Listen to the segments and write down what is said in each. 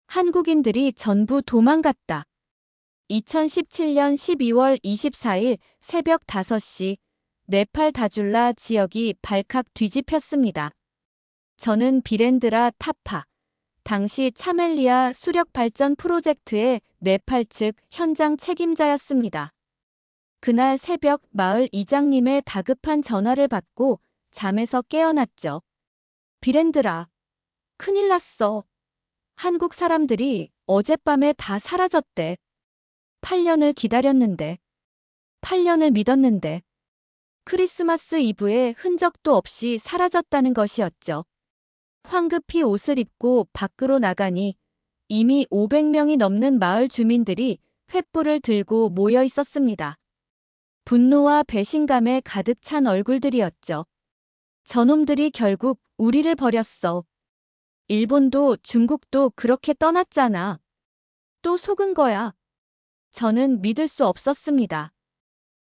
한국인들이 전부 도망갔다. 2017년 12월 24일 새벽 5시 네팔 다줄라 지역이 발칵 뒤집혔습니다. 저는 비렌드라 타파, 당시 차멜리아 수력 발전 프로젝트의 네팔 측 현장 책임자였습니다. 그날 새벽 마을 이장님의 다급한 전화를 받고 잠에서 깨어났죠. 비렌드라, 큰일 났어. 한국 사람들이 어젯밤에 다 사라졌대. 8년을 기다렸는데, 8년을 믿었는데, 크리스마스 이브에 흔적도 없이 사라졌다는 것이었죠. 황급히 옷을 입고 밖으로 나가니 이미 500명이 넘는 마을 주민들이 횃불을 들고 모여 있었습니다. 분노와 배신감에 가득 찬 얼굴들이었죠. 저놈들이 결국 우리를 버렸어. 일본도 중국도 그렇게 떠났잖아. 또 속은 거야. 저는 믿을 수 없었습니다.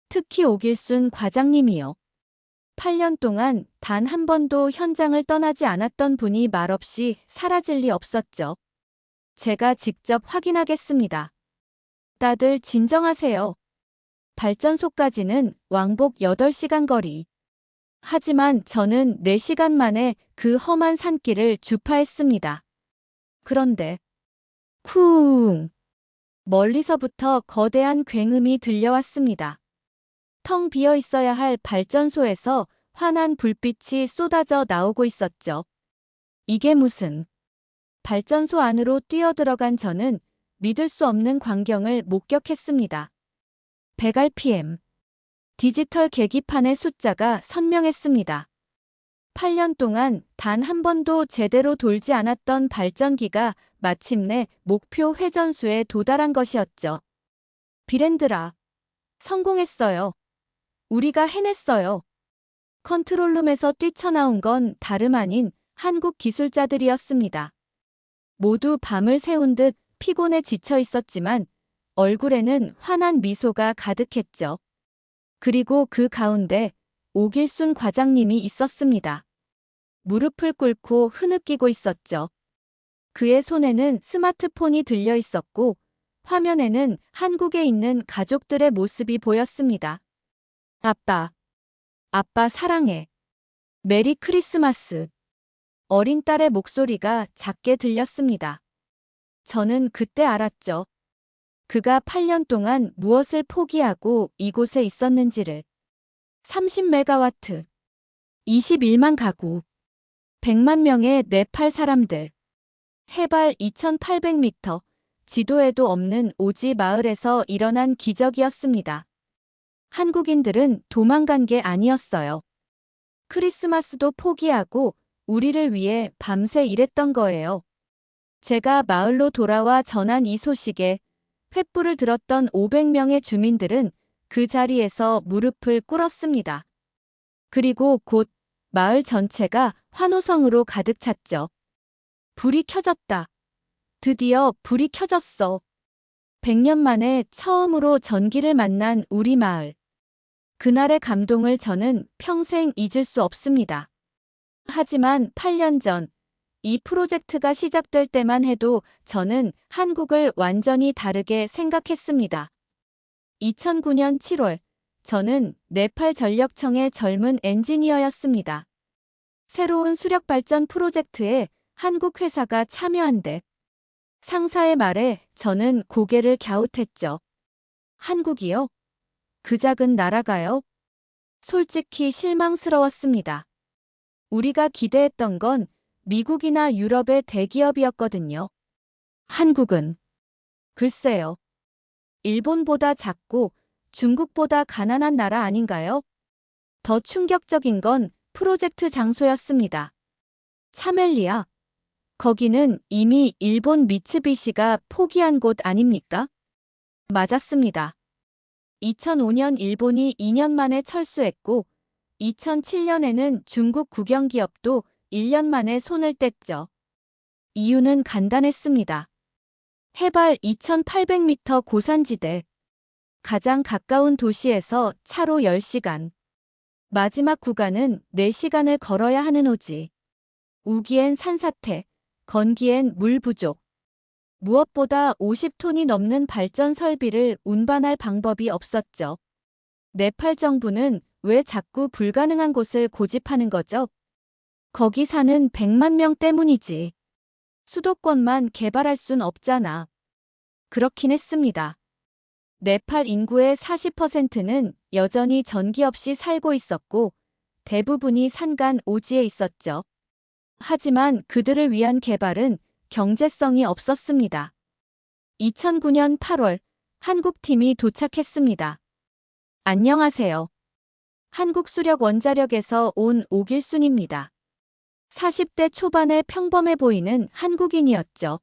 특히 오길순 과장님이요. 8년 동안 단 한 번도 현장을 떠나지 않았던 분이 말없이 사라질 리 없었죠. 제가 직접 확인하겠습니다. 다들 진정하세요. 발전소까지는 왕복 8시간 거리. 하지만 저는 4시간 만에 그 험한 산길을 주파했습니다. 그런데 쿵! 멀리서부터 거대한 굉음이 들려왔습니다. 텅 비어 있어야 할 발전소에서 환한 불빛이 쏟아져 나오고 있었죠. 이게 무슨... 발전소 안으로 뛰어들어간 저는 믿을 수 없는 광경을 목격했습니다. 100rpm. 디지털 계기판의 숫자가 선명했습니다. 8년 동안 단 한 번도 제대로 돌지 않았던 발전기가 마침내 목표 회전수에 도달한 것이었죠. 비렌드라. 성공했어요. 우리가 해냈어요. 컨트롤룸에서 뛰쳐나온 건 다름 아닌 한국 기술자들이었습니다. 모두 밤을 새운 듯 피곤에 지쳐 있었지만 얼굴에는 환한 미소가 가득했죠. 그리고 그 가운데 오길순 과장님이 있었습니다. 무릎을 꿇고 흐느끼고 있었죠. 그의 손에는 스마트폰이 들려 있었고 화면에는 한국에 있는 가족들의 모습이 보였습니다. 아빠, 아빠 사랑해. 메리 크리스마스. 어린 딸의 목소리가 작게 들렸습니다. 저는 그때 알았죠. 그가 8년 동안 무엇을 포기하고 이곳에 있었는지를. 30메가와트. 21만 가구. 100만 명의 네팔 사람들. 해발 2800m. 지도에도 없는 오지 마을에서 일어난 기적이었습니다. 한국인들은 도망간 게 아니었어요. 크리스마스도 포기하고 우리를 위해 밤새 일했던 거예요. 제가 마을로 돌아와 전한 이 소식에 횃불을 들었던 500명의 주민들은 그 자리에서 무릎을 꿇었습니다. 그리고 곧 마을 전체가 환호성으로 가득 찼죠. 불이 켜졌다. 드디어 불이 켜졌어. 100년 만에 처음으로 전기를 만난 우리 마을. 그날의 감동을 저는 평생 잊을 수 없습니다. 하지만 8년 전, 이 프로젝트가 시작될 때만 해도 저는 한국을 완전히 다르게 생각했습니다. 2009년 7월, 저는 네팔 전력청의 젊은 엔지니어였습니다. 새로운 수력발전 프로젝트에 한국 회사가 참여한대. 상사의 말에 저는 고개를 갸웃했죠. 한국이요? 그 작은 나라가요? 솔직히 실망스러웠습니다. 우리가 기대했던 건 미국이나 유럽의 대기업이었거든요. 한국은 글쎄요. 일본보다 작고 중국보다 가난한 나라 아닌가요? 더 충격적인 건 프로젝트 장소였습니다. 차멜리아. 거기는 이미 일본 미츠비시가 포기한 곳 아닙니까? 맞았습니다. 2005년 일본이 2년 만에 철수했고 2007년에는 중국 국영기업도 1년 만에 손을 뗐죠. 이유는 간단했습니다. 해발 2800m 고산지대. 가장 가까운 도시에서 차로 10시간. 마지막 구간은 4시간을 걸어야 하는 오지. 우기엔 산사태, 건기엔 물 부족. 무엇보다 50톤이 넘는 발전 설비를 운반할 방법이 없었죠. 네팔 정부는 왜 자꾸 불가능한 곳을 고집하는 거죠? 거기 사는 100만 명 때문이지. 수도권만 개발할 순 없잖아. 그렇긴 했습니다. 네팔 인구의 40%는 여전히 전기 없이 살고 있었고 대부분이 산간 오지에 있었죠. 하지만 그들을 위한 개발은 경제성이 없었습니다. 2009년 8월 한국팀이 도착했습니다. 안녕하세요. 한국수력원자력에서 온 오길순입니다. 40대 초반에 평범해 보이는 한국인이었죠.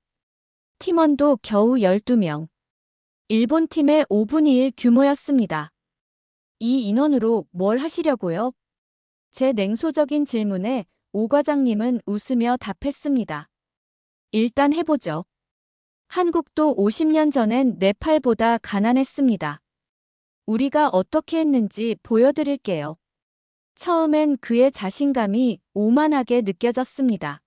팀원도 겨우 12명. 일본 팀의 5분의 1 규모였습니다. 이 인원으로 뭘 하시려고요? 제 냉소적인 질문에 오 과장님은 웃으며 답했습니다. 일단 해보죠. 한국도 50년 전엔 네팔보다 가난했습니다. 우리가 어떻게 했는지 보여드릴게요. 처음엔 그의 자신감이 오만하게 느껴졌습니다.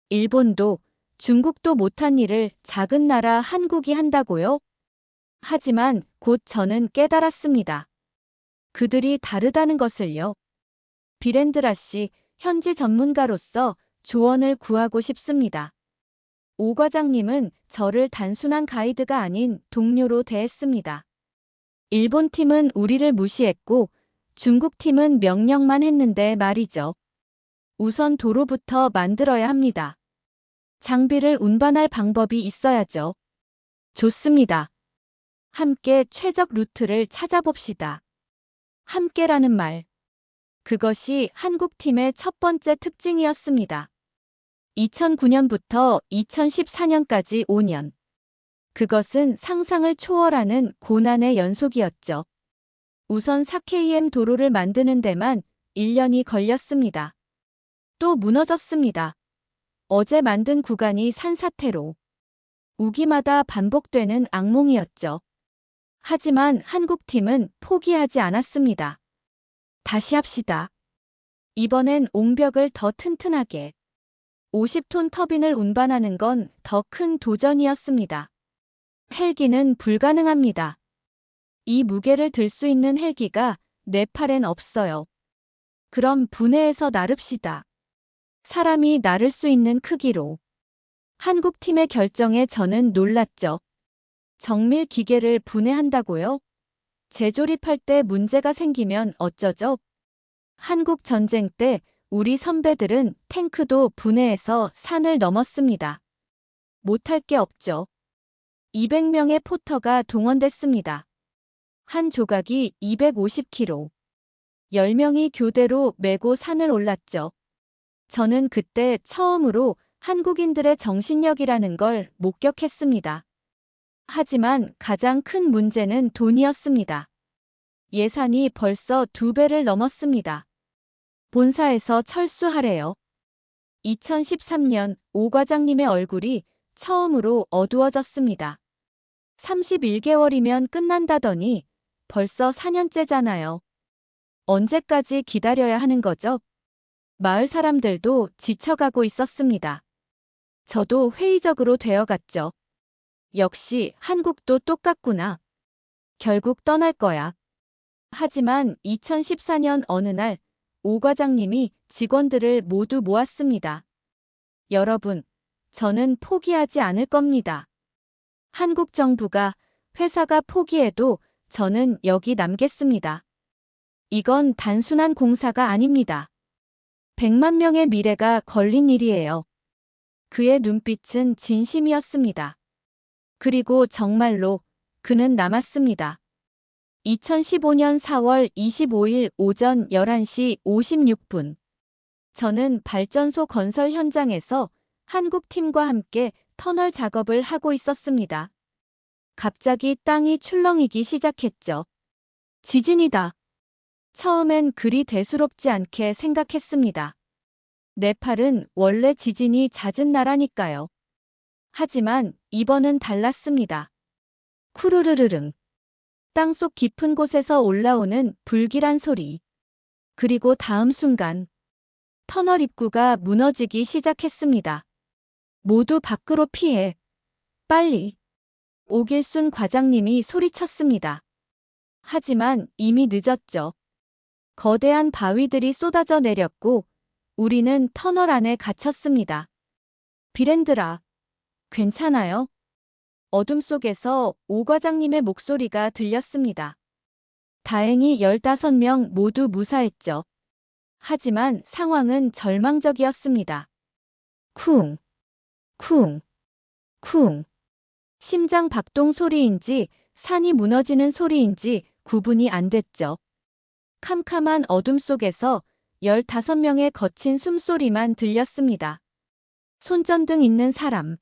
일본도 중국도 못한 일을 작은 나라 한국이 한다고요? 하지만 곧 저는 깨달았습니다. 그들이 다르다는 것을요. 비렌드라 씨, 현지 전문가로서 조언을 구하고 싶습니다. 오 과장님은 저를 단순한 가이드가 아닌 동료로 대했습니다. 일본 팀은 우리를 무시했고 중국 팀은 명령만 했는데 말이죠. 우선 도로부터 만들어야 합니다. 장비를 운반할 방법이 있어야죠. 좋습니다. 함께 최적 루트를 찾아봅시다. 함께라는 말. 그것이 한국팀의 첫 번째 특징이었습니다. 2009년부터 2014년까지 5년. 그것은 상상을 초월하는 고난의 연속이었죠. 우선 4km 도로를 만드는 데만 1년이 걸렸습니다. 또 무너졌습니다. 어제 만든 구간이 산사태로. 우기마다 반복되는 악몽이었죠. 하지만 한국팀은 포기하지 않았습니다. 다시 합시다. 이번엔 옹벽을 더 튼튼하게. 50톤 터빈을 운반하는 건 더 큰 도전이었습니다. 헬기는 불가능합니다. 이 무게를 들 수 있는 헬기가 네팔엔 없어요. 그럼 분해해서 나릅시다. 사람이 나를 수 있는 크기로. 한국팀의 결정에 저는 놀랐죠. 정밀 기계를 분해한다고요? 재조립할 때 문제가 생기면 어쩌죠? 한국 전쟁 때 우리 선배들은 탱크도 분해해서 산을 넘었습니다. 못할 게 없죠. 200명의 포터가 동원됐습니다. 한 조각이 250kg. 10명이 교대로 메고 산을 올랐죠. 저는 그때 처음으로 한국인들의 정신력이라는 걸 목격했습니다. 하지만 가장 큰 문제는 돈이었습니다. 예산이 벌써 2배를 넘었습니다. 본사에서 철수하래요. 2013년 오 과장님의 얼굴이 처음으로 어두워졌습니다. 31개월이면 끝난다더니 벌써 4년째잖아요. 언제까지 기다려야 하는 거죠? 마을 사람들도 지쳐가고 있었습니다. 저도 회의적으로 되어갔죠. 역시 한국도 똑같구나. 결국 떠날 거야. 하지만 2014년 어느 날 오 과장님이 직원들을 모두 모았습니다. 여러분, 저는 포기하지 않을 겁니다. 한국 정부가, 회사가 포기해도 저는 여기 남겠습니다. 이건 단순한 공사가 아닙니다. 100만 명의 미래가 걸린 일이에요. 그의 눈빛은 진심이었습니다. 그리고 정말로 그는 남았습니다. 2015년 4월 25일 오전 11시 56분. 저는 발전소 건설 현장에서 한국 팀과 함께 터널 작업을 하고 있었습니다. 갑자기 땅이 출렁이기 시작했죠. 지진이다. 처음엔 그리 대수롭지 않게 생각했습니다. 네팔은 원래 지진이 잦은 나라니까요. 하지만 이번은 달랐습니다. 쿠르르르릉. 땅속 깊은 곳에서 올라오는 불길한 소리. 그리고 다음 순간 터널 입구가 무너지기 시작했습니다. 모두 밖으로 피해. 빨리. 오길순 과장님이 소리쳤습니다. 하지만 이미 늦었죠. 거대한 바위들이 쏟아져 내렸고 우리는 터널 안에 갇혔습니다. 비렌드라, 괜찮아요? 어둠 속에서 오 과장님의 목소리가 들렸습니다. 다행히 15명 모두 무사했죠. 하지만 상황은 절망적이었습니다. 쿵, 쿵, 쿵. 심장 박동 소리인지 산이 무너지는 소리인지 구분이 안 됐죠. 캄캄한 어둠 속에서 15명의 거친 숨소리만 들렸습니다. 손전등 있는 사람.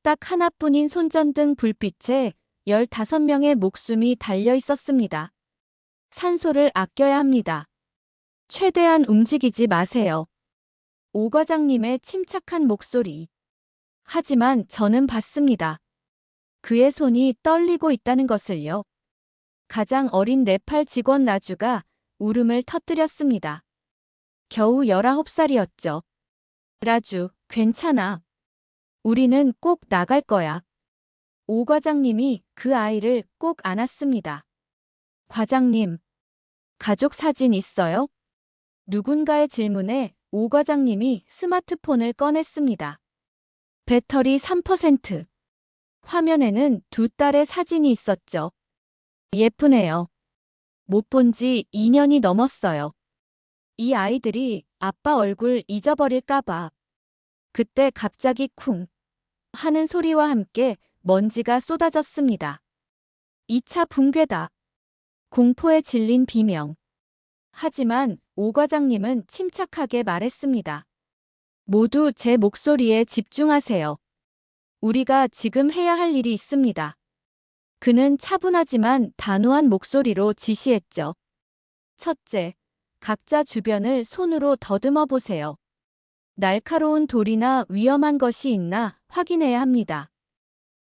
딱 하나뿐인 손전등 불빛에 15명의 목숨이 달려 있었습니다. 산소를 아껴야 합니다. 최대한 움직이지 마세요. 오 과장님의 침착한 목소리. 하지만 저는 봤습니다. 그의 손이 떨리고 있다는 것을요. 가장 어린 네팔 직원 라주가 울음을 터뜨렸습니다. 겨우 19살이었죠. 라주, 괜찮아. 우리는 꼭 나갈 거야. 오 과장님이 그 아이를 꼭 안았습니다. 과장님, 가족 사진 있어요? 누군가의 질문에 오 과장님이 스마트폰을 꺼냈습니다. 배터리 3%. 화면에는 두 딸의 사진이 있었죠. 예쁘네요. 못 본 지 2년이 넘었어요. 이 아이들이 아빠 얼굴 잊어버릴까봐. 그때 갑자기 쿵 하는 소리와 함께 먼지가 쏟아졌습니다. 2차 붕괴다. 공포에 질린 비명. 하지만 오 과장님은 침착하게 말했습니다. 모두 제 목소리에 집중하세요. 우리가 지금 해야 할 일이 있습니다. 그는 차분하지만 단호한 목소리로 지시했죠. 첫째, 각자 주변을 손으로 더듬어 보세요. 날카로운 돌이나 위험한 것이 있나 확인해야 합니다.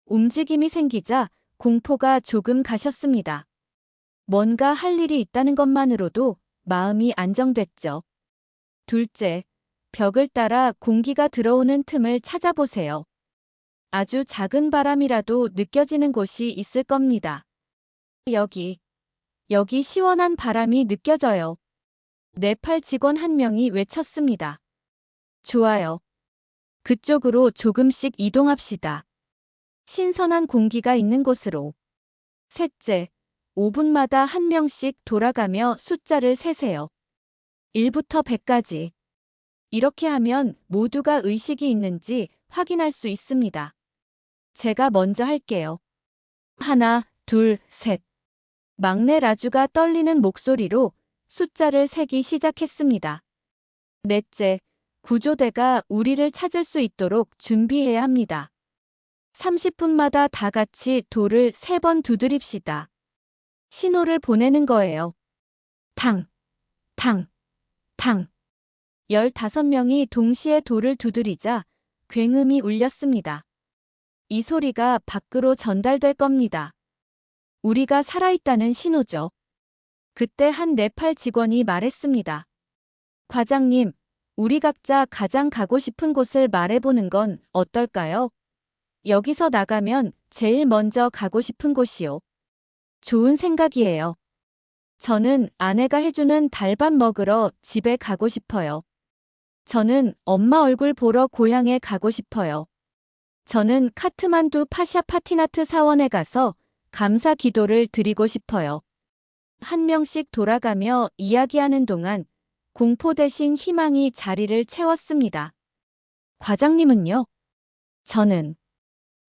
움직임이 생기자 공포가 조금 가셨습니다. 뭔가 할 일이 있다는 것만으로도 마음이 안정됐죠. 둘째, 벽을 따라 공기가 들어오는 틈을 찾아보세요. 아주 작은 바람이라도 느껴지는 곳이 있을 겁니다. 여기 시원한 바람이 느껴져요. 네팔 직원 한 명이 외쳤습니다. 좋아요. 그쪽으로 조금씩 이동합시다. 신선한 공기가 있는 곳으로. 셋째, 5분마다 한 명씩 돌아가며 숫자를 세세요. 1부터 100까지. 이렇게 하면 모두가 의식이 있는지 확인할 수 있습니다. 제가 먼저 할게요. 하나, 둘, 셋. 막내 라주가 떨리는 목소리로 숫자를 세기 시작했습니다. 넷째, 구조대가 우리를 찾을 수 있도록 준비해야 합니다. 30분마다 다 같이 돌을 3번 두드립시다. 신호를 보내는 거예요. 탕, 탕, 탕. 15명이 동시에 돌을 두드리자 굉음이 울렸습니다. 이 소리가 밖으로 전달될 겁니다. 우리가 살아있다는 신호죠. 그때 한 네팔 직원이 말했습니다. 과장님, 우리 각자 가장 가고 싶은 곳을 말해보는 건 어떨까요? 여기서 나가면 제일 먼저 가고 싶은 곳이요. 좋은 생각이에요. 저는 아내가 해주는 달밥 먹으러 집에 가고 싶어요. 저는 엄마 얼굴 보러 고향에 가고 싶어요. 저는 카트만두 파샤파티나트 사원에 가서 감사 기도를 드리고 싶어요. 한 명씩 돌아가며 이야기하는 동안 공포 대신 희망이 자리를 채웠습니다. 과장님은요? 저는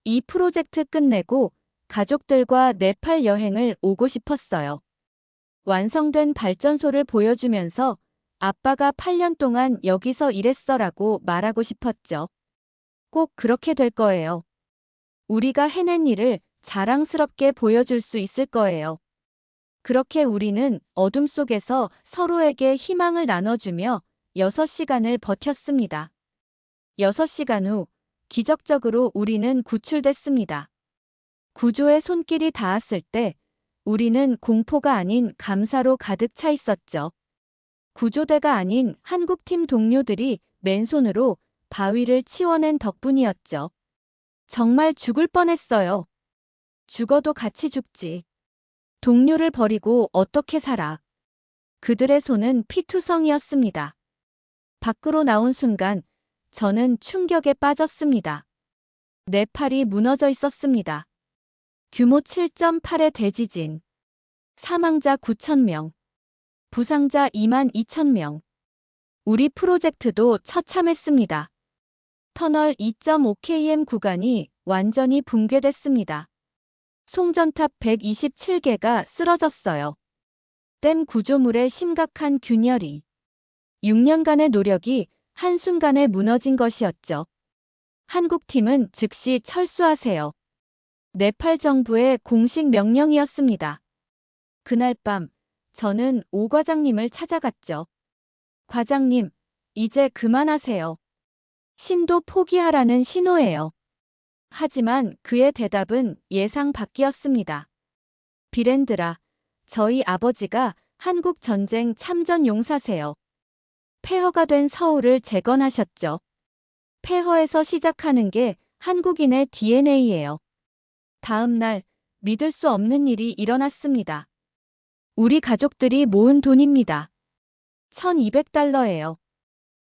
이 프로젝트 끝내고 가족들과 네팔 여행을 오고 싶었어요. 완성된 발전소를 보여주면서 아빠가 8년 동안 여기서 일했어라고 말하고 싶었죠. 꼭 그렇게 될 거예요. 우리가 해낸 일을 자랑스럽게 보여줄 수 있을 거예요. 그렇게 우리는 어둠 속에서 서로에게 희망을 나눠주며 6시간을 버텼습니다. 6시간 후 기적적으로 우리는 구출됐습니다. 구조의 손길이 닿았을 때 우리는 공포가 아닌 감사로 가득 차 있었죠. 구조대가 아닌 한국팀 동료들이 맨손으로 바위를 치워낸 덕분이었죠. 정말 죽을 뻔했어요. 죽어도 같이 죽지. 동료를 버리고 어떻게 살아. 그들의 손은 피투성이었습니다. 밖으로 나온 순간 저는 충격에 빠졌습니다. 내 팔이 무너져 있었습니다. 규모 7.8의 대지진. 사망자 9,000명. 부상자 22,000명. 우리 프로젝트도 처참했습니다. 터널 2.5km 구간이 완전히 붕괴됐습니다. 송전탑 127개가 쓰러졌어요. 댐 구조물의 심각한 균열이 6년간의 노력이 한순간에 무너진 것이었죠. 한국팀은 즉시 철수하세요. 네팔 정부의 공식 명령이었습니다. 그날 밤 저는 오 과장님을 찾아갔죠. 과장님, 이제 그만하세요. 신도 포기하라는 신호예요. 하지만 그의 대답은 예상 밖이었습니다. 비렌드라, 저희 아버지가 한국 전쟁 참전 용사세요. 폐허가 된 서울을 재건하셨죠. 폐허에서 시작하는 게 한국인의 DNA예요. 다음 날 믿을 수 없는 일이 일어났습니다. 우리 가족들이 모은 돈입니다. 1,200달러예요.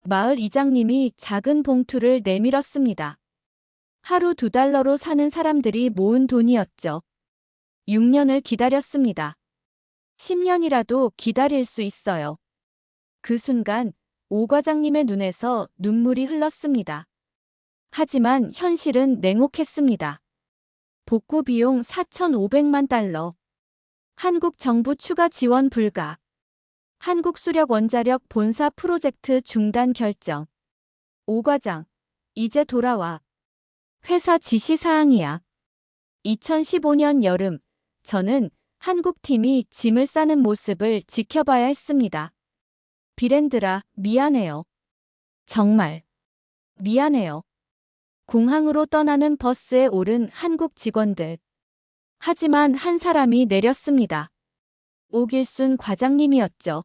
마을 이장님이 작은 봉투를 내밀었습니다. 하루 2달러로 사는 사람들이 모은 돈이었죠. 6년을 기다렸습니다. 10년이라도 기다릴 수 있어요. 그 순간 오 과장님의 눈에서 눈물이 흘렀습니다. 하지만 현실은 냉혹했습니다. 복구 비용 4,500만 달러. 한국 정부 추가 지원 불가. 한국수력 원자력 본사 프로젝트 중단 결정. 오 과장, 이제 돌아와. 회사 지시사항이야. 2015년 여름, 저는 한국팀이 짐을 싸는 모습을 지켜봐야 했습니다. 비렌드라, 미안해요. 정말 미안해요. 공항으로 떠나는 버스에 오른 한국 직원들. 하지만 한 사람이 내렸습니다. 오길순 과장님이었죠.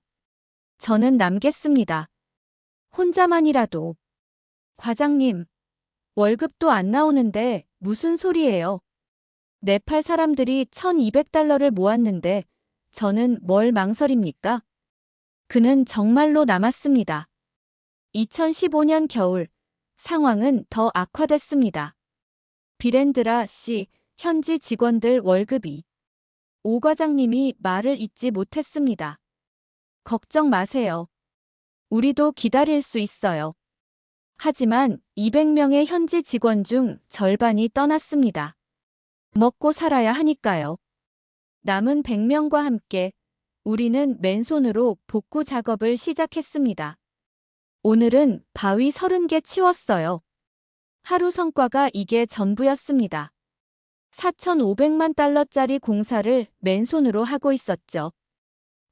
저는 남겠습니다. 혼자만이라도. 과장님, 월급도 안 나오는데 무슨 소리예요? 네팔 사람들이 1,200달러를 모았는데 저는 뭘 망설입니까? 그는 정말로 남았습니다. 2015년 겨울, 상황은 더 악화됐습니다. 비렌드라 씨, 현지 직원들 월급이. 오 과장님이 말을 잇지 못했습니다. 걱정 마세요. 우리도 기다릴 수 있어요. 하지만 200명의 현지 직원 중 절반이 떠났습니다. 먹고 살아야 하니까요. 남은 100명과 함께 우리는 맨손으로 복구 작업을 시작했습니다. 오늘은 바위 30개 치웠어요. 하루 성과가 이게 전부였습니다. 4,500만 달러짜리 공사를 맨손으로 하고 있었죠.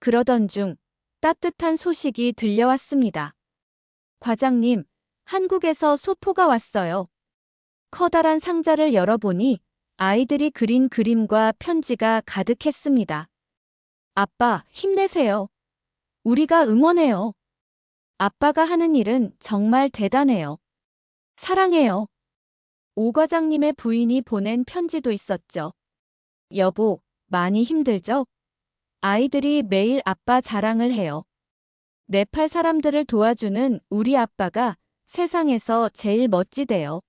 그러던 중 따뜻한 소식이 들려왔습니다. 과장님, 한국에서 소포가 왔어요. 커다란 상자를 열어보니 아이들이 그린 그림과 편지가 가득했습니다. 아빠, 힘내세요. 우리가 응원해요. 아빠가 하는 일은 정말 대단해요. 사랑해요. 오 과장님의 부인이 보낸 편지도 있었죠. 여보, 많이 힘들죠? 아이들이 매일 아빠 자랑을 해요. 네팔 사람들을 도와주는 우리 아빠가 세상에서 제일 멋지대요.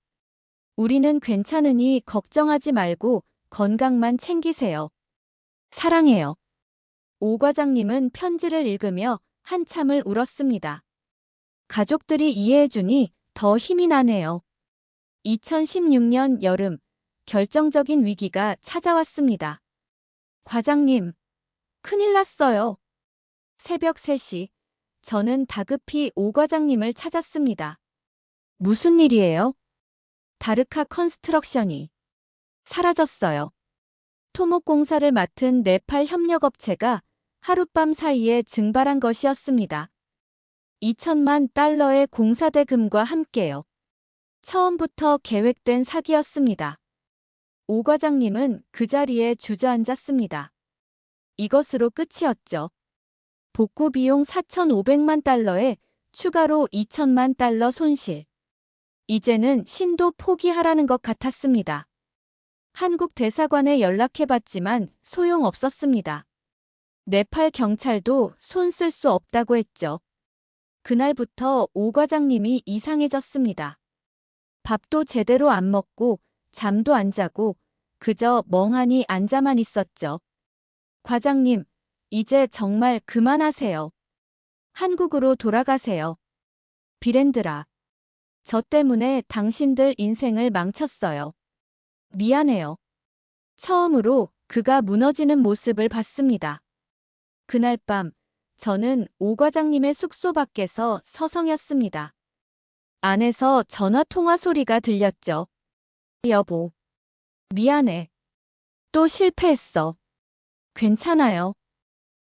우리는 괜찮으니 걱정하지 말고 건강만 챙기세요. 사랑해요. 오 과장님은 편지를 읽으며 한참을 울었습니다. 가족들이 이해해주니 더 힘이 나네요. 2016년 여름, 결정적인 위기가 찾아왔습니다. 과장님, 큰일 났어요. 새벽 3시, 저는 다급히 오 과장님을 찾았습니다. 무슨 일이에요? 다르카 컨스트럭션이 사라졌어요. 토목 공사를 맡은 네팔 협력업체가 하룻밤 사이에 증발한 것이었습니다. 2천만 달러의 공사 대금과 함께요. 처음부터 계획된 사기였습니다. 오 과장님은 그 자리에 주저앉았습니다. 이것으로 끝이었죠. 복구 비용 4,500만 달러에 추가로 2천만 달러 손실. 이제는 신도 포기하라는 것 같았습니다. 한국 대사관에 연락해봤지만 소용없었습니다. 네팔 경찰도 손 쓸 수 없다고 했죠. 그날부터 오 과장님이 이상해졌습니다. 밥도 제대로 안 먹고 잠도 안 자고 그저 멍하니 앉아만 있었죠. 과장님, 이제 정말 그만하세요. 한국으로 돌아가세요. 비렌드라. 저 때문에 당신들 인생을 망쳤어요. 미안해요. 처음으로 그가 무너지는 모습을 봤습니다. 그날 밤 저는 오 과장님의 숙소 밖에서 서성였습니다. 안에서 전화 통화 소리가 들렸죠. 여보. 미안해. 또 실패했어. 괜찮아요.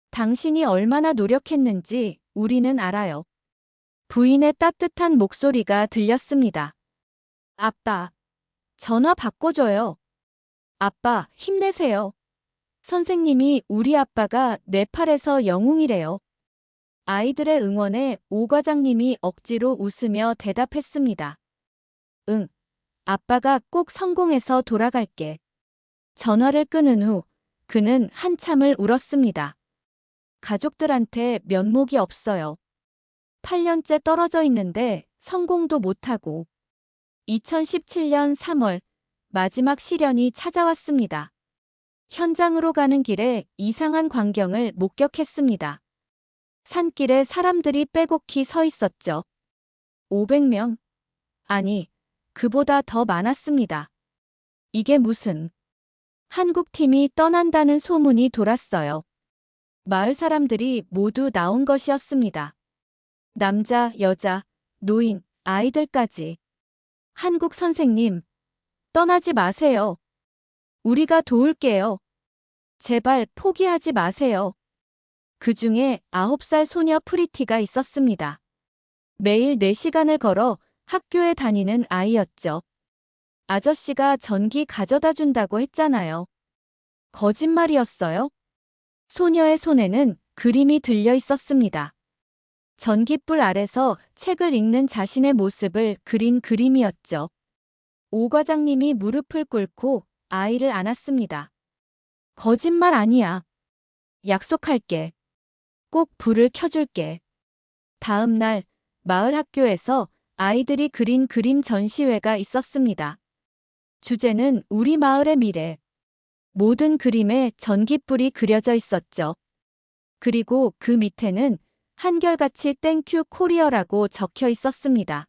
당신이 얼마나 노력했는지 우리는 알아요. 부인의 따뜻한 목소리가 들렸습니다. 아빠. 전화 바꿔줘요. 아빠, 힘내세요. 선생님이 우리 아빠가 네팔에서 영웅이래요. 아이들의 응원에 오 과장님이 억지로 웃으며 대답했습니다. 응. 아빠가 꼭 성공해서 돌아갈게. 전화를 끊은 후 그는 한참을 울었습니다. 가족들한테 면목이 없어요. 8년째 떨어져 있는데 성공도 못하고. 2017년 3월 마지막 시련이 찾아왔습니다. 현장으로 가는 길에 이상한 광경을 목격했습니다. 산길에 사람들이 빼곡히 서 있었죠. 500명? 아니, 그보다 더 많았습니다. 이게 무슨... 한국팀이 떠난다는 소문이 돌았어요. 마을 사람들이 모두 나온 것이었습니다. 남자, 여자, 노인, 아이들까지. 한국 선생님, 떠나지 마세요. 우리가 도울게요. 제발 포기하지 마세요. 그 중에 9살 소녀 프리티가 있었습니다. 매일 4시간을 걸어 학교에 다니는 아이였죠. 아저씨가 전기 가져다 준다고 했잖아요. 거짓말이었어요? 소녀의 손에는 그림이 들려 있었습니다. 전깃불 아래서 책을 읽는 자신의 모습을 그린 그림이었죠. 오 과장님이 무릎을 꿇고 아이를 안았습니다. 거짓말 아니야. 약속할게. 꼭 불을 켜줄게. 다음 날 마을 학교에서 아이들이 그린 그림 전시회가 있었습니다. 주제는 우리 마을의 미래. 모든 그림에 전깃불이 그려져 있었죠. 그리고 그 밑에는 한결같이 땡큐 코리어라고 적혀 있었습니다.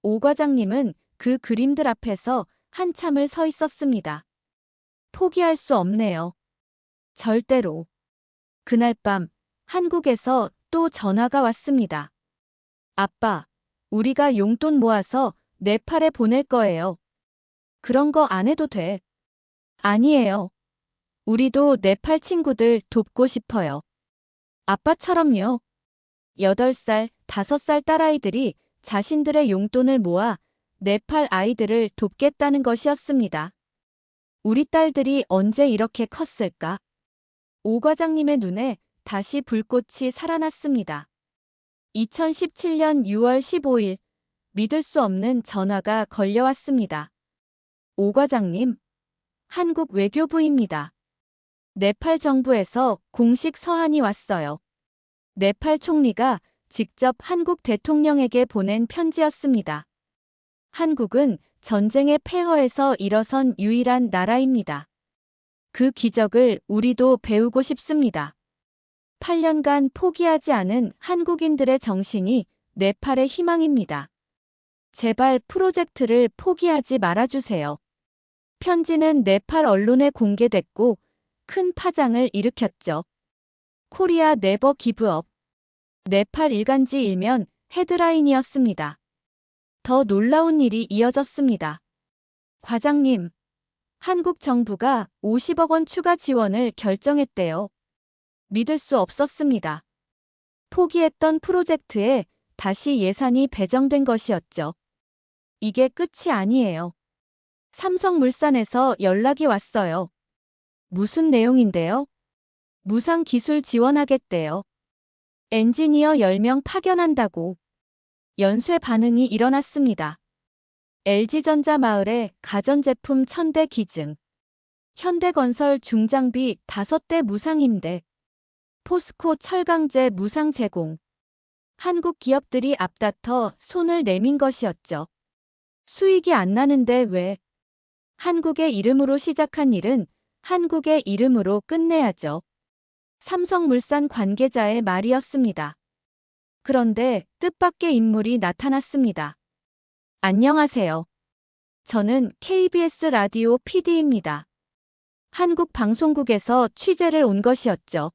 오 과장님은 그 그림들 앞에서 한참을 서 있었습니다. 포기할 수 없네요. 절대로. 그날 밤 한국에서 또 전화가 왔습니다. 아빠, 우리가 용돈 모아서 네팔에 보낼 거예요. 그런 거 안 해도 돼. 아니에요. 우리도 네팔 친구들 돕고 싶어요. 아빠처럼요. 8살, 5살 딸아이들이 자신들의 용돈을 모아 네팔 아이들을 돕겠다는 것이었습니다. 우리 딸들이 언제 이렇게 컸을까? 오 과장님의 눈에 다시 불꽃이 살아났습니다. 2017년 6월 15일, 믿을 수 없는 전화가 걸려왔습니다. 오 과장님, 한국 외교부입니다. 네팔 정부에서 공식 서한이 왔어요. 네팔 총리가 직접 한국 대통령에게 보낸 편지였습니다. 한국은 전쟁의 폐허에서 일어선 유일한 나라입니다. 그 기적을 우리도 배우고 싶습니다. 8년간 포기하지 않은 한국인들의 정신이 네팔의 희망입니다. 제발 프로젝트를 포기하지 말아주세요. 편지는 네팔 언론에 공개됐고 큰 파장을 일으켰죠. 코리아 네버 기브업. 네팔 일간지 일면 헤드라인이었습니다. 더 놀라운 일이 이어졌습니다. 과장님, 한국 정부가 50억 원 추가 지원을 결정했대요. 믿을 수 없었습니다. 포기했던 프로젝트에 다시 예산이 배정된 것이었죠. 이게 끝이 아니에요. 삼성물산에서 연락이 왔어요. 무슨 내용인데요? 무상 기술 지원하겠대요. 엔지니어 10명 파견한다고. 연쇄 반응이 일어났습니다. LG전자 마을에 가전제품 1000대 기증. 현대건설 중장비 5대 무상 임대. 포스코 철강제 무상 제공. 한국 기업들이 앞다퉈 손을 내민 것이었죠. 수익이 안 나는데 왜? 한국의 이름으로 시작한 일은 한국의 이름으로 끝내야죠. 삼성물산 관계자의 말이었습니다. 그런데 뜻밖의 인물이 나타났습니다. 안녕하세요. 저는 KBS 라디오 PD입니다. 한국 방송국에서 취재를 온 것이었죠.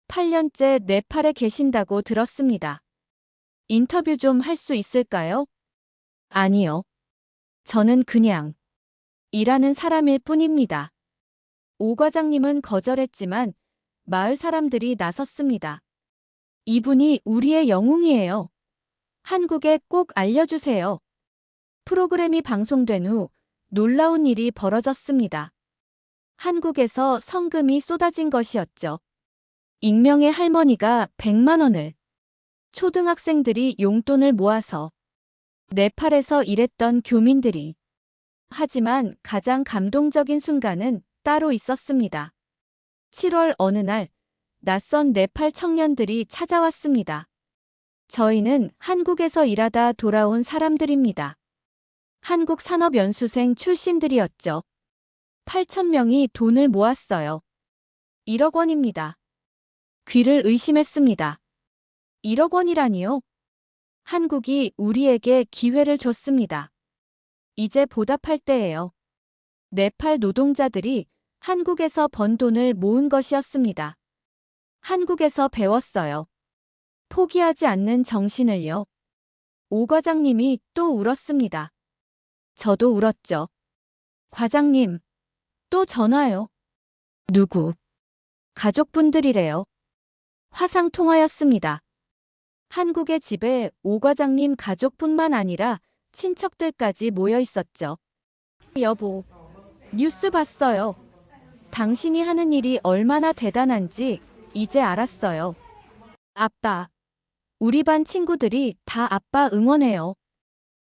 8년째 네팔에 계신다고 들었습니다. 인터뷰 좀 할 수 있을까요? 아니요. 저는 그냥 일하는 사람일 뿐입니다. 오 과장님은 거절했지만 마을 사람들이 나섰습니다. 이분이 우리의 영웅이에요. 한국에 꼭 알려주세요. 프로그램이 방송된 후 놀라운 일이 벌어졌습니다. 한국에서 성금이 쏟아진 것이었죠. 익명의 할머니가 100만 원을, 초등학생들이 용돈을 모아서, 네팔에서 일했던 교민들이. 하지만 가장 감동적인 순간은 따로 있었습니다. 7월 어느 날 낯선 네팔 청년들이 찾아왔습니다. 저희는 한국에서 일하다 돌아온 사람들입니다. 한국 산업연수생 출신들이었죠. 8,000명이 돈을 모았어요. 1억 원입니다. 귀를 의심했습니다. 1억 원이라니요? 한국이 우리에게 기회를 줬습니다. 이제 보답할 때예요. 네팔 노동자들이 한국에서 번 돈을 모은 것이었습니다. 한국에서 배웠어요. 포기하지 않는 정신을요. 오 과장님이 또 울었습니다. 저도 울었죠. 과장님, 또 전화요. 누구? 가족분들이래요. 화상 통화였습니다. 한국의 집에 오 과장님 가족뿐만 아니라 친척들까지 모여 있었죠. 여보, 뉴스 봤어요. 당신이 하는 일이 얼마나 대단한지 이제 알았어요. 아빠, 우리 반 친구들이 다 아빠 응원해요.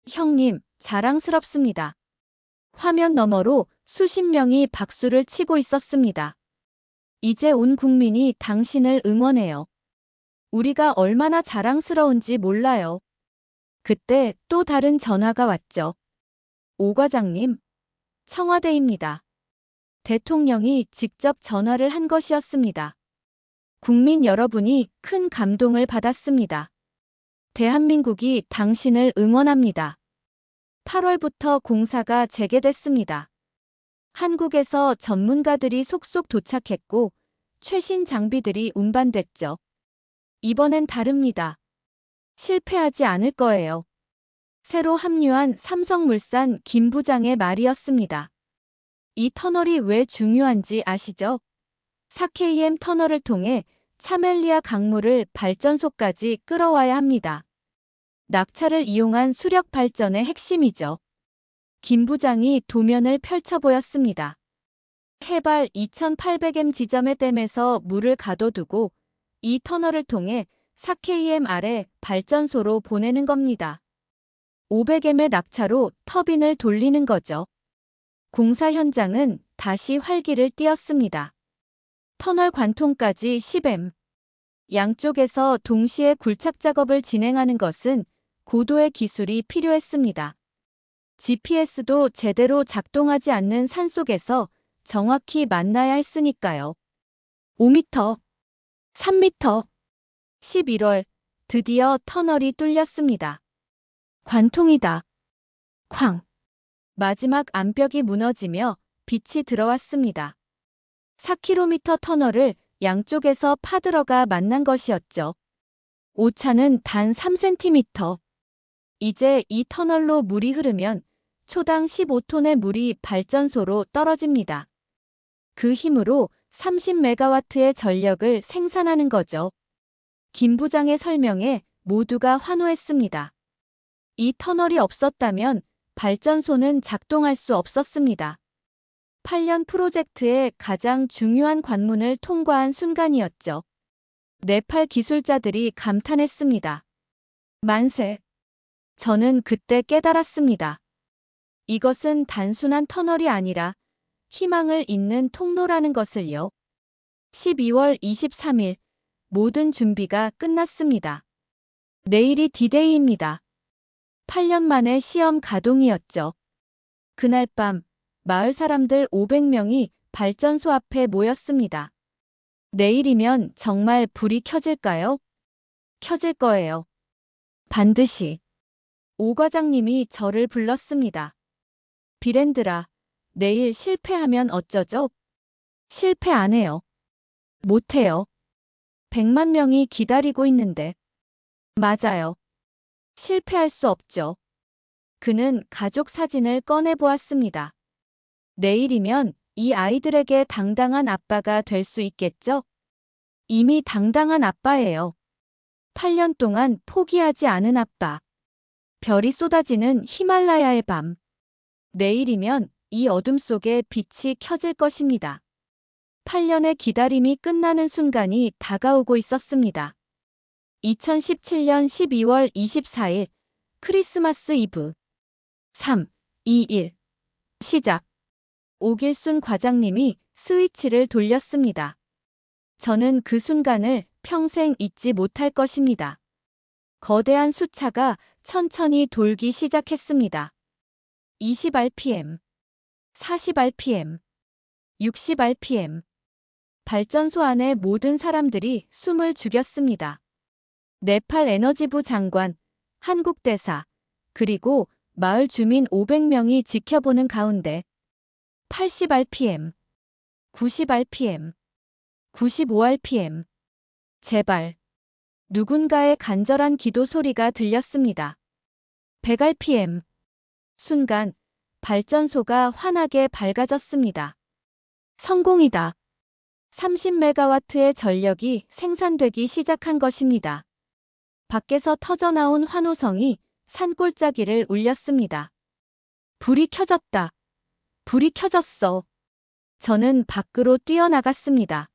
형님, 자랑스럽습니다. 화면 너머로 수십 명이 박수를 치고 있었습니다. 이제 온 국민이 당신을 응원해요. 우리가 얼마나 자랑스러운지 몰라요. 그때 또 다른 전화가 왔죠. 오 과장님, 청와대입니다. 대통령이 직접 전화를 한 것이었습니다. 국민 여러분이 큰 감동을 받았습니다. 대한민국이 당신을 응원합니다. 8월부터 공사가 재개됐습니다. 한국에서 전문가들이 속속 도착했고 최신 장비들이 운반됐죠. 이번엔 다릅니다. 실패하지 않을 거예요. 새로 합류한 삼성물산 김 부장의 말이었습니다. 이 터널이 왜 중요한지 아시죠? 4KM 터널을 통해 차멜리아 강물을 발전소까지 끌어와야 합니다. 낙차를 이용한 수력 발전의 핵심이죠. 김 부장이 도면을 펼쳐 보였습니다. 해발 2800m 지점의 댐에서 물을 가둬두고 이 터널을 통해 4KM 아래 발전소로 보내는 겁니다. 500m의 낙차로 터빈을 돌리는 거죠. 공사 현장은 다시 활기를 띠었습니다. 터널 관통까지 10m. 양쪽에서 동시에 굴착 작업을 진행하는 것은 고도의 기술이 필요했습니다. GPS도 제대로 작동하지 않는 산속에서 정확히 만나야 했으니까요. 5m, 3m. 11월, 드디어 터널이 뚫렸습니다. 관통이다. 쾅. 마지막 암벽이 무너지며 빛이 들어왔습니다. 4km 터널을 양쪽에서 파들어가 만난 것이었죠. 오차는 단 3cm. 이제 이 터널로 물이 흐르면 초당 15톤의 물이 발전소로 떨어집니다. 그 힘으로 30메가와트의 전력을 생산하는 거죠. 김 부장의 설명에 모두가 환호했습니다. 이 터널이 없었다면 발전소는 작동할 수 없었습니다. 8년 프로젝트의 가장 중요한 관문을 통과한 순간이었죠. 네팔 기술자들이 감탄했습니다. 만세. 저는 그때 깨달았습니다. 이것은 단순한 터널이 아니라 희망을 잇는 통로라는 것을요. 12월 23일 모든 준비가 끝났습니다. 내일이 디데이입니다. 8년 만에 시험 가동이었죠. 그날 밤 마을 사람들 500명이 발전소 앞에 모였습니다. 내일이면 정말 불이 켜질까요? 켜질 거예요. 반드시. 오 과장님이 저를 불렀습니다. 비렌드라, 내일 실패하면 어쩌죠? 실패 안 해요. 못 해요. 100만 명이 기다리고 있는데. 맞아요. 실패할 수 없죠. 그는 가족 사진을 꺼내 보았습니다. 내일이면 이 아이들에게 당당한 아빠가 될 수 있겠죠? 이미 당당한 아빠예요. 8년 동안 포기하지 않은 아빠. 별이 쏟아지는 히말라야의 밤. 내일이면 이 어둠 속에 빛이 켜질 것입니다. 8년의 기다림이 끝나는 순간이 다가오고 있었습니다. 2017년 12월 24일 크리스마스 이브 3, 2, 1 시작. 오길순 과장님이 스위치를 돌렸습니다. 저는 그 순간을 평생 잊지 못할 것입니다. 거대한 수차가 천천히 돌기 시작했습니다. 20rpm, 40rpm, 60rpm. 발전소 안의 모든 사람들이 숨을 죽였습니다. 네팔 에너지부 장관, 한국 대사, 그리고 마을 주민 500명이 지켜보는 가운데 80rpm, 90rpm, 95rpm. 제발. 누군가의 간절한 기도 소리가 들렸습니다. 100rpm. 순간 발전소가 환하게 밝아졌습니다. 성공이다. 30메가와트의 전력이 생산되기 시작한 것입니다. 밖에서 터져나온 환호성이 산골짜기를 울렸습니다. 불이 켜졌다. 불이 켜졌어. 저는 밖으로 뛰어나갔습니다.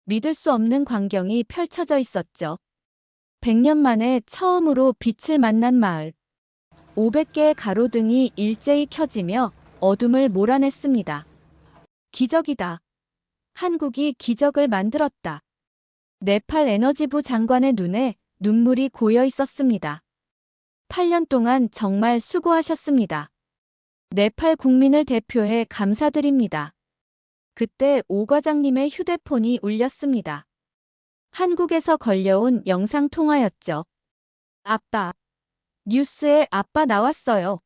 믿을 수 없는 광경이 펼쳐져 있었죠. 100년 만에 처음으로 빛을 만난 마을. 500개의 가로등이 일제히 켜지며 어둠을 몰아냈습니다. 기적이다. 한국이 기적을 만들었다. 네팔 에너지부 장관의 눈에 눈물이 고여 있었습니다. 8년 동안 정말 수고하셨습니다. 네팔 국민을 대표해 감사드립니다. 그때 오 과장님의 휴대폰이 울렸습니다. 한국에서 걸려온 영상통화였죠. 아빠. 뉴스에 아빠 나왔어요.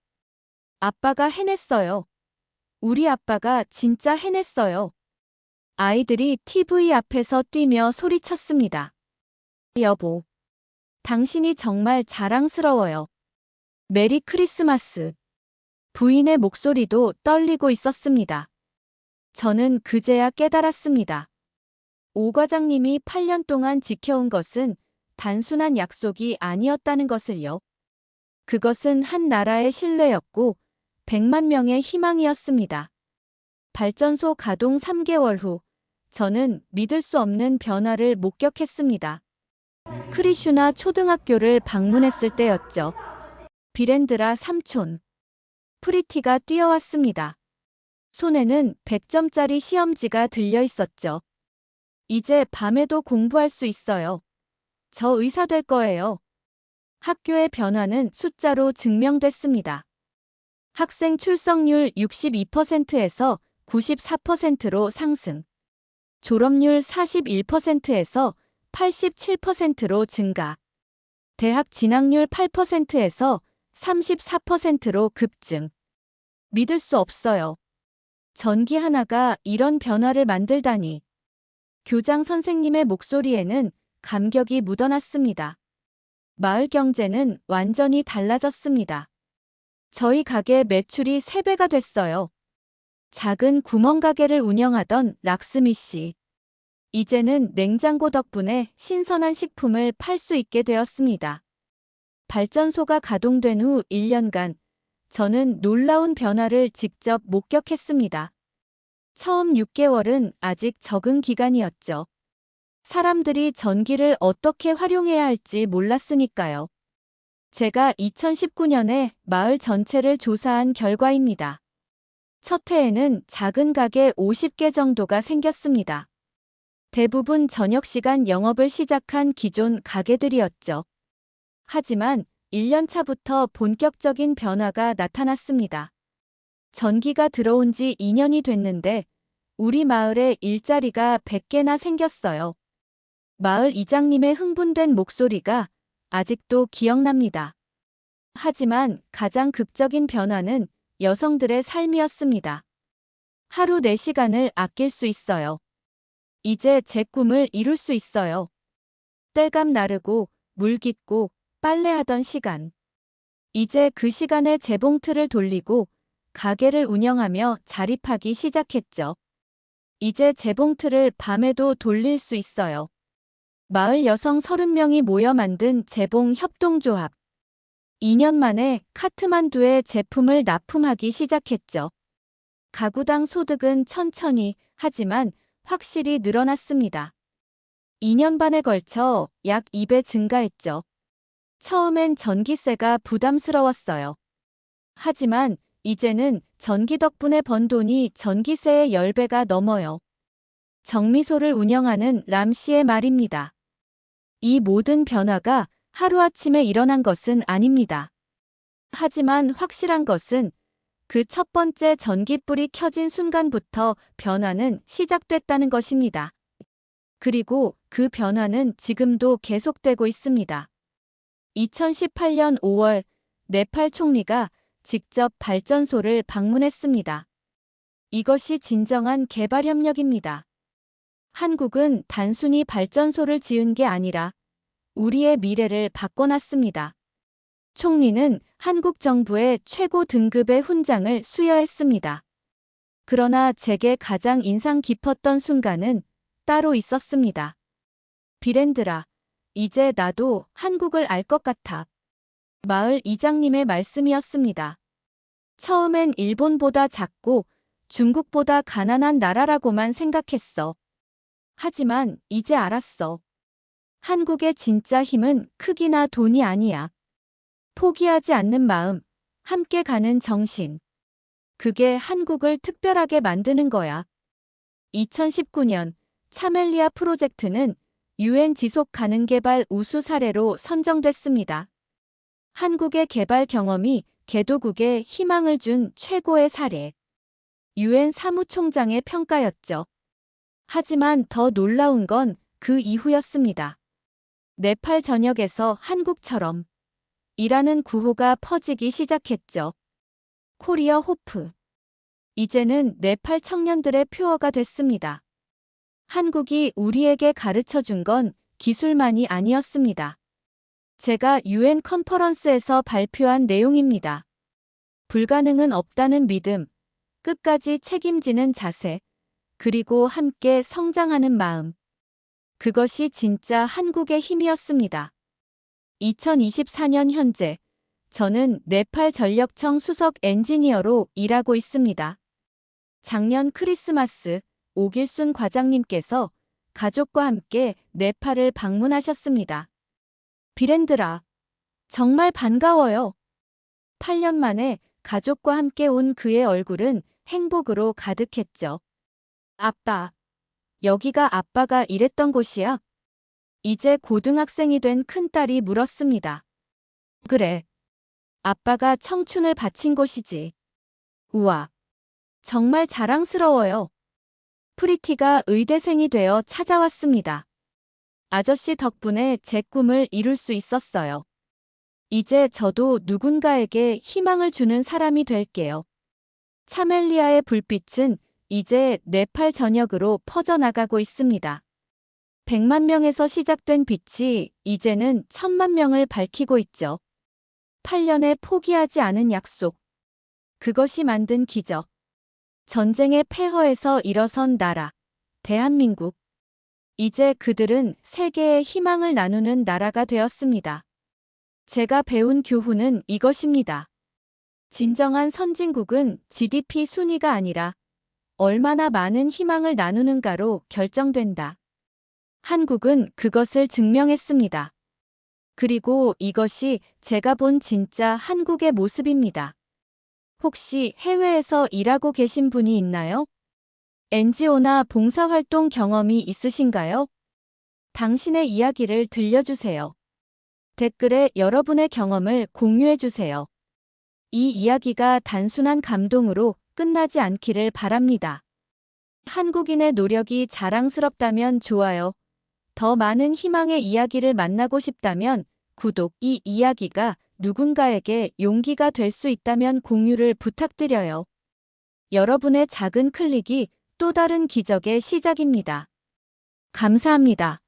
아빠가 해냈어요. 우리 아빠가 진짜 해냈어요. 아이들이 TV 앞에서 뛰며 소리쳤습니다. 여보. 당신이 정말 자랑스러워요. 메리 크리스마스. 부인의 목소리도 떨리고 있었습니다. 저는 그제야 깨달았습니다. 오 과장님이 8년 동안 지켜온 것은 단순한 약속이 아니었다는 것을요. 그것은 한 나라의 신뢰였고 100만 명의 희망이었습니다. 발전소 가동 3개월 후 저는 믿을 수 없는 변화를 목격했습니다. 크리슈나 초등학교를 방문했을 때였죠. 비렌드라 삼촌. 프리티가 뛰어왔습니다. 손에는 100점짜리 시험지가 들려 있었죠. 이제 밤에도 공부할 수 있어요. 저 의사 될 거예요. 학교의 변화는 숫자로 증명됐습니다. 학생 출석률 62%에서 94%로 상승. 졸업률 41%에서 87%로 증가. 대학 진학률 8%에서 34%로 급증. 믿을 수 없어요. 전기 하나가 이런 변화를 만들다니. 교장 선생님의 목소리에는 감격이 묻어났습니다. 마을 경제는 완전히 달라졌습니다. 저희 가게 매출이 3배가 됐어요. 작은 구멍가게를 운영하던 락스미 씨. 이제는 냉장고 덕분에 신선한 식품을 팔 수 있게 되었습니다. 발전소가 가동된 후 1년간 저는 놀라운 변화를 직접 목격했습니다. 처음 6개월은 아직 적응 기간이었죠. 사람들이 전기를 어떻게 활용해야 할지 몰랐으니까요. 제가 2019년에 마을 전체를 조사한 결과입니다. 첫 해에는 작은 가게 50개 정도가 생겼습니다. 대부분 저녁 시간 영업을 시작한 기존 가게들이었죠. 하지만 1년 차부터 본격적인 변화가 나타났습니다. 전기가 들어온 지 2년이 됐는데 우리 마을에 일자리가 100개나 생겼어요. 마을 이장님의 흥분된 목소리가 아직도 기억납니다. 하지만 가장 극적인 변화는 여성들의 삶이었습니다. 하루 4시간을 아낄 수 있어요. 이제 제 꿈을 이룰 수 있어요. 땔감 나르고 물 깃고 빨래하던 시간. 이제 그 시간에 재봉틀을 돌리고 가게를 운영하며 자립하기 시작했죠. 이제 재봉틀을 밤에도 돌릴 수 있어요. 마을 여성 30명이 모여 만든 재봉 협동조합. 2년 만에 카트만두에 제품을 납품하기 시작했죠. 가구당 소득은 천천히 하지만 확실히 늘어났습니다. 2년 반에 걸쳐 약 2배 증가했죠. 처음엔 전기세가 부담스러웠어요. 하지만 이제는 전기 덕분에 번 돈이 전기세의 10배가 넘어요. 정미소를 운영하는 람 씨의 말입니다. 이 모든 변화가 하루아침에 일어난 것은 아닙니다. 하지만 확실한 것은 그 첫 번째 전기불이 켜진 순간부터 변화는 시작됐다는 것입니다. 그리고 그 변화는 지금도 계속되고 있습니다. 2018년 5월 네팔 총리가 직접 발전소를 방문했습니다. 이것이 진정한 개발 협력입니다. 한국은 단순히 발전소를 지은 게 아니라 우리의 미래를 바꿔놨습니다. 총리는 한국 정부의 최고 등급의 훈장을 수여했습니다. 그러나 제게 가장 인상 깊었던 순간은 따로 있었습니다. 비렌드라, 이제 나도 한국을 알 것 같아. 마을 이장님의 말씀이었습니다. 처음엔 일본보다 작고 중국보다 가난한 나라라고만 생각했어. 하지만 이제 알았어. 한국의 진짜 힘은 크기나 돈이 아니야. 포기하지 않는 마음, 함께 가는 정신. 그게 한국을 특별하게 만드는 거야. 2019년 차멜리아 프로젝트는 UN 지속 가능 개발 우수 사례로 선정됐습니다. 한국의 개발 경험이 개도국에 희망을 준 최고의 사례. UN 사무총장의 평가였죠. 하지만 더 놀라운 건 그 이후였습니다. 네팔 전역에서 한국처럼 이라는 구호가 퍼지기 시작했죠. 코리어 호프. 이제는 네팔 청년들의 표어가 됐습니다. 한국이 우리에게 가르쳐 준 건 기술만이 아니었습니다. 제가 UN 컨퍼런스에서 발표한 내용입니다. 불가능은 없다는 믿음, 끝까지 책임지는 자세, 그리고 함께 성장하는 마음. 그것이 진짜 한국의 힘이었습니다. 2024년 현재, 저는 네팔 전력청 수석 엔지니어로 일하고 있습니다. 작년 크리스마스, 오길순 과장님께서 가족과 함께 네팔을 방문하셨습니다. 비렌드라, 정말 반가워요. 8년 만에 가족과 함께 온 그의 얼굴은 행복으로 가득했죠. 아빠, 여기가 아빠가 일했던 곳이야? 이제 고등학생이 된 큰딸이 물었습니다. 그래. 아빠가 청춘을 바친 곳이지. 우와. 정말 자랑스러워요. 프리티가 의대생이 되어 찾아왔습니다. 아저씨 덕분에 제 꿈을 이룰 수 있었어요. 이제 저도 누군가에게 희망을 주는 사람이 될게요. 차멜리아의 불빛은 이제 네팔 전역으로 퍼져나가고 있습니다. 100만 명에서 시작된 빛이 이제는 1000만 명을 밝히고 있죠. 8년에 포기하지 않은 약속. 그것이 만든 기적. 전쟁의 폐허에서 일어선 나라. 대한민국. 이제 그들은 세계의 희망을 나누는 나라가 되었습니다. 제가 배운 교훈은 이것입니다. 진정한 선진국은 GDP 순위가 아니라 얼마나 많은 희망을 나누는가로 결정된다. 한국은 그것을 증명했습니다. 그리고 이것이 제가 본 진짜 한국의 모습입니다. 혹시 해외에서 일하고 계신 분이 있나요? NGO나 봉사활동 경험이 있으신가요? 당신의 이야기를 들려주세요. 댓글에 여러분의 경험을 공유해주세요. 이 이야기가 단순한 감동으로 끝나지 않기를 바랍니다. 한국인의 노력이 자랑스럽다면 좋아요. 더 많은 희망의 이야기를 만나고 싶다면 구독, 이 이야기가 누군가에게 용기가 될 수 있다면 공유를 부탁드려요. 여러분의 작은 클릭이 또 다른 기적의 시작입니다. 감사합니다.